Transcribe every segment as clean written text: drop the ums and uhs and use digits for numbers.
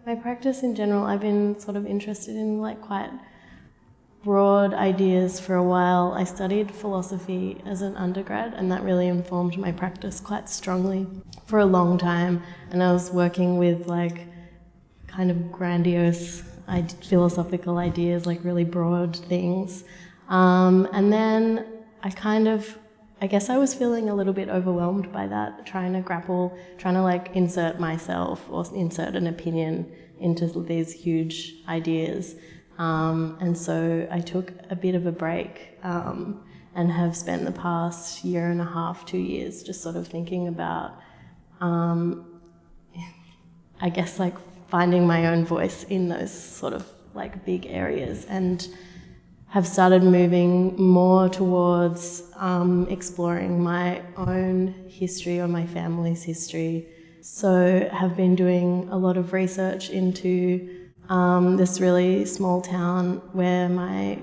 My practice in general, I've been sort of interested in like quite broad ideas for a while. I studied philosophy as an undergrad, and that really informed my practice quite strongly for a long time. And I was working with like kind of grandiose philosophical ideas, like really broad things. And then I guess I was feeling a little bit overwhelmed by that, trying to like insert myself or insert an opinion into these huge ideas. And so I took a bit of a break and have spent the past year and a half, 2 years just sort of thinking about, I guess like finding my own voice in those sort of like big areas, and have started moving more towards exploring my own history or my family's history. So have been doing a lot of research into this really small town where my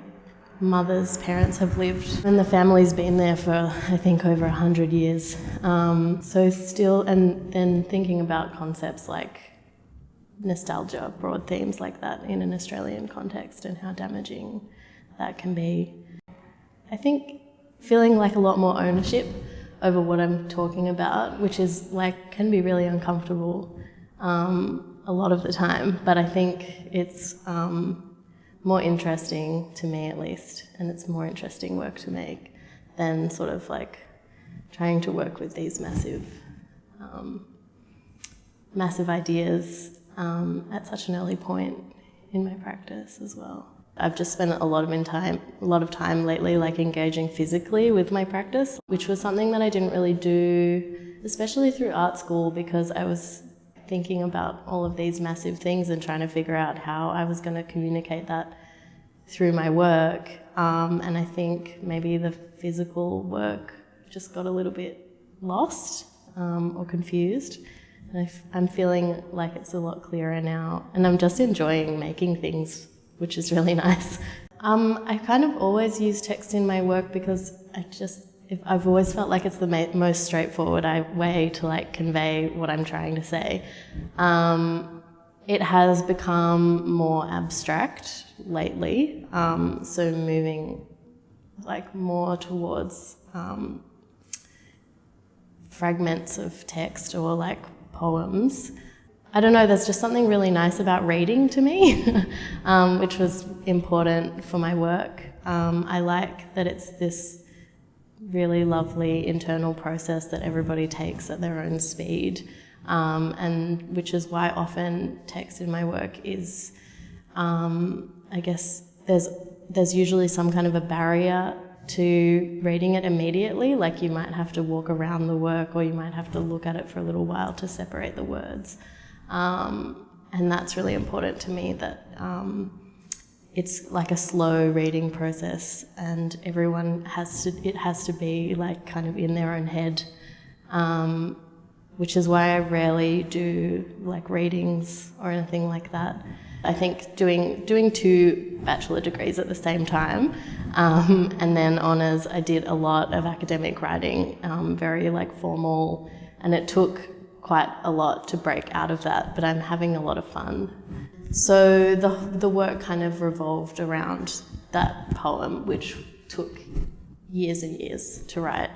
mother's parents have lived, and the family's been there for I think over 100 years. So still, and then thinking about concepts like nostalgia, broad themes like that in an Australian context and how damaging that can be. I think feeling like a lot more ownership over what I'm talking about, which is like can be really uncomfortable a lot of the time, but I think it's more interesting to me at least, and it's more interesting work to make than sort of like trying to work with these massive ideas at such an early point in my practice as well. I've just spent a lot of time lately like engaging physically with my practice, which was something that I didn't really do, especially through art school, because I was thinking about all of these massive things and trying to figure out how I was going to communicate that through my work. And I think maybe the physical work just got a little bit lost or confused. And I'm feeling like it's a lot clearer now, and I'm just enjoying making things, which is really nice. I kind of always use text in my work because I've always felt like it's the most straightforward way to like convey what I'm trying to say. It has become more abstract lately, so moving like more towards fragments of text or like poems. I don't know, there's just something really nice about reading to me, which was important for my work. I like that it's this really lovely internal process that everybody takes at their own speed, and which is why often text in my work is, I guess there's usually some kind of a barrier to reading it immediately, like you might have to walk around the work or you might have to look at it for a little while to separate the words. And that's really important to me, that it's like a slow reading process, and everyone has to be like kind of in their own head, which is why I rarely do like readings or anything like that. I think doing 2 bachelor degrees at the same time, and then honours, I did a lot of academic writing, very like formal, and it took quite a lot to break out of that, but I'm having a lot of fun. So the work kind of revolved around that poem, which took years and years to write,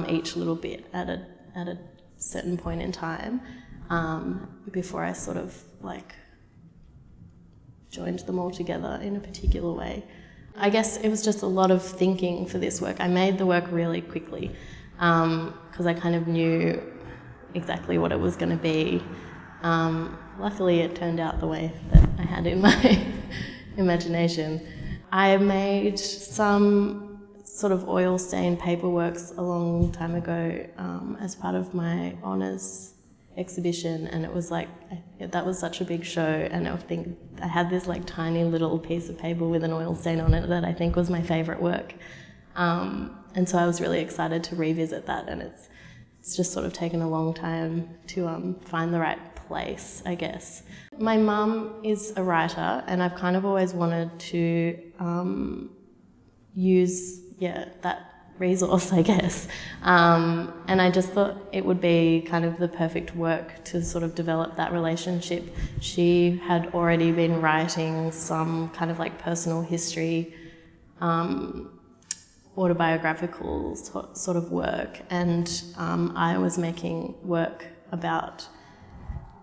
each little bit at a certain point in time, before I sort of like joined them all together in a particular way. I guess it was just a lot of thinking for this work. I made the work really quickly because I kind of knew exactly what it was going to be. Luckily it turned out the way that I had in my imagination. I made some sort of oil stain paperworks a long time ago as part of my honours exhibition, and it was like, that was such a big show, and I had this like tiny little piece of paper with an oil stain on it that I think was my favourite work. And so I was really excited to revisit that, and it's just sort of taken a long time to find the right place, I guess. My mum is a writer, and I've kind of always wanted to use that resource, I guess. And I just thought it would be kind of the perfect work to sort of develop that relationship. She had already been writing some kind of like personal history, autobiographical sort of work, and I was making work about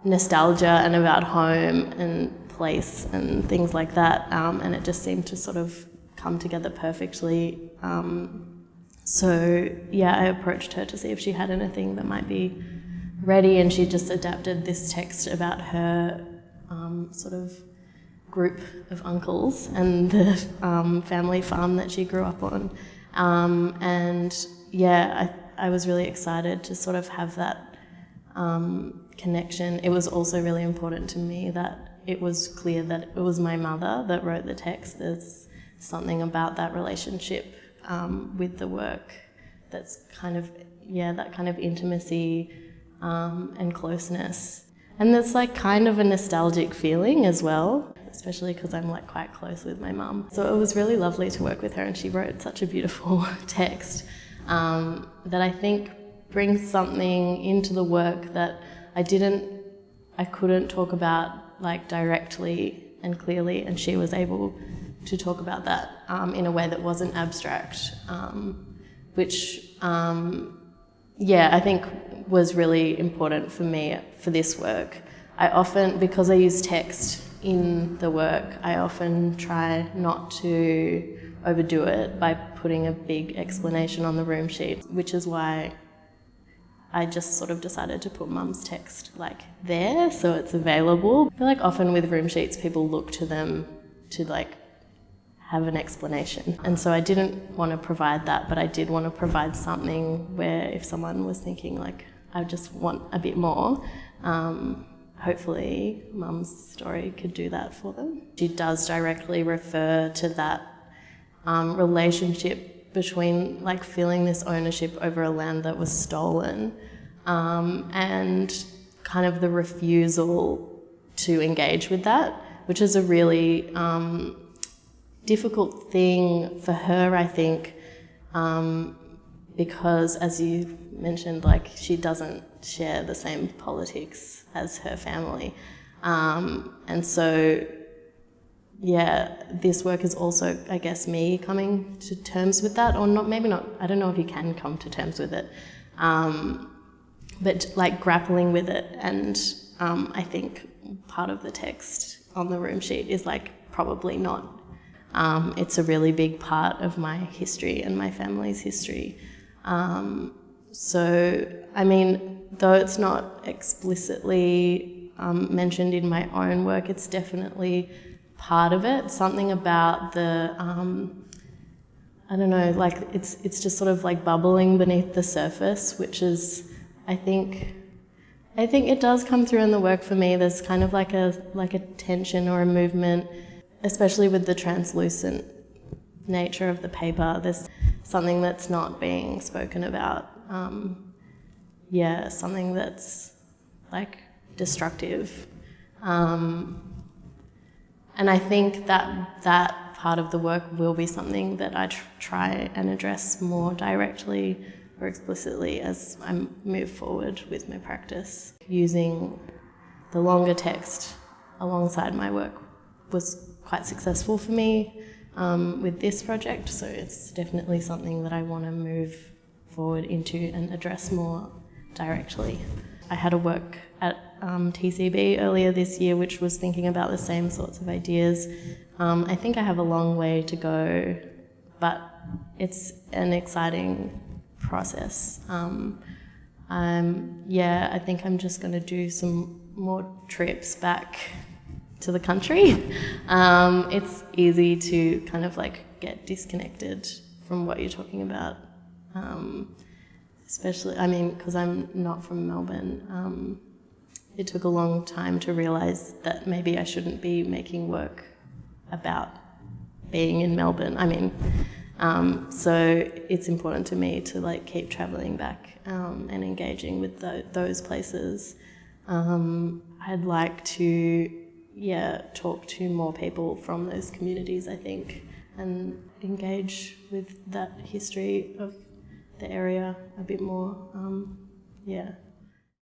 nostalgia and about home and place and things like that, and it just seemed to sort of come together perfectly. So yeah, I approached her to see if she had anything that might be ready, and she just adapted this text about her sort of group of uncles and the family farm that she grew up on. And yeah, I was really excited to sort of have that connection. It was also really important to me that it was clear that it was my mother that wrote the text. There's something about that relationship with the work that's kind of, yeah, that kind of intimacy and closeness. And there's like kind of a nostalgic feeling as well, especially because I'm like quite close with my mum. So it was really lovely to work with her, and she wrote such a beautiful text that I think brings something into the work that I couldn't talk about like directly and clearly, and she was able to talk about that in a way that wasn't abstract, which yeah, I think was really important for me for this work. I often, because I use text in the work, I often try not to overdo it by putting a big explanation on the room sheet, which is why I just sort of decided to put Mum's text like there so it's available. I feel like often with room sheets people look to them to like have an explanation, and so I didn't want to provide that, but I did want to provide something where if someone was thinking like I just want a bit more, hopefully Mum's story could do that for them. She does directly refer to that relationship between like feeling this ownership over a land that was stolen and kind of the refusal to engage with that, which is a really difficult thing for her, I think, because as you mentioned, like she doesn't share the same politics as her family. And so, yeah, this work is also, I guess, me coming to terms with that, or not, maybe not, I don't know if you can come to terms with it, but like grappling with it. And I think part of the text on the room sheet is like probably not. It's a really big part of my history and my family's history. So, I mean, though it's not explicitly mentioned in my own work, it's definitely part of it. Something about the, I don't know, like it's just sort of like bubbling beneath the surface, which is, I think it does come through in the work for me. There's kind of like a tension or a movement, especially with the translucent nature of the paper. There's something that's not being spoken about. Yeah, something that's like destructive. And I think that part of the work will be something that I try and address more directly or explicitly as I move forward with my practice. Using the longer text alongside my work was quite successful for me with this project, so it's definitely something that I want to move forward into and address more directly. I had a work at TCB earlier this year which was thinking about the same sorts of ideas. I think I have a long way to go, but it's an exciting process. Yeah, I think I'm just going to do some more trips back to the country. It's easy to kind of like get disconnected from what you're talking about, especially, I mean, because I'm not from Melbourne. It took a long time to realise that maybe I shouldn't be making work about being in Melbourne. I mean, so it's important to me to like keep travelling back and engaging with those places. I'd like to, yeah, talk to more people from those communities, I think, and engage with that history of the area a bit more. Yeah.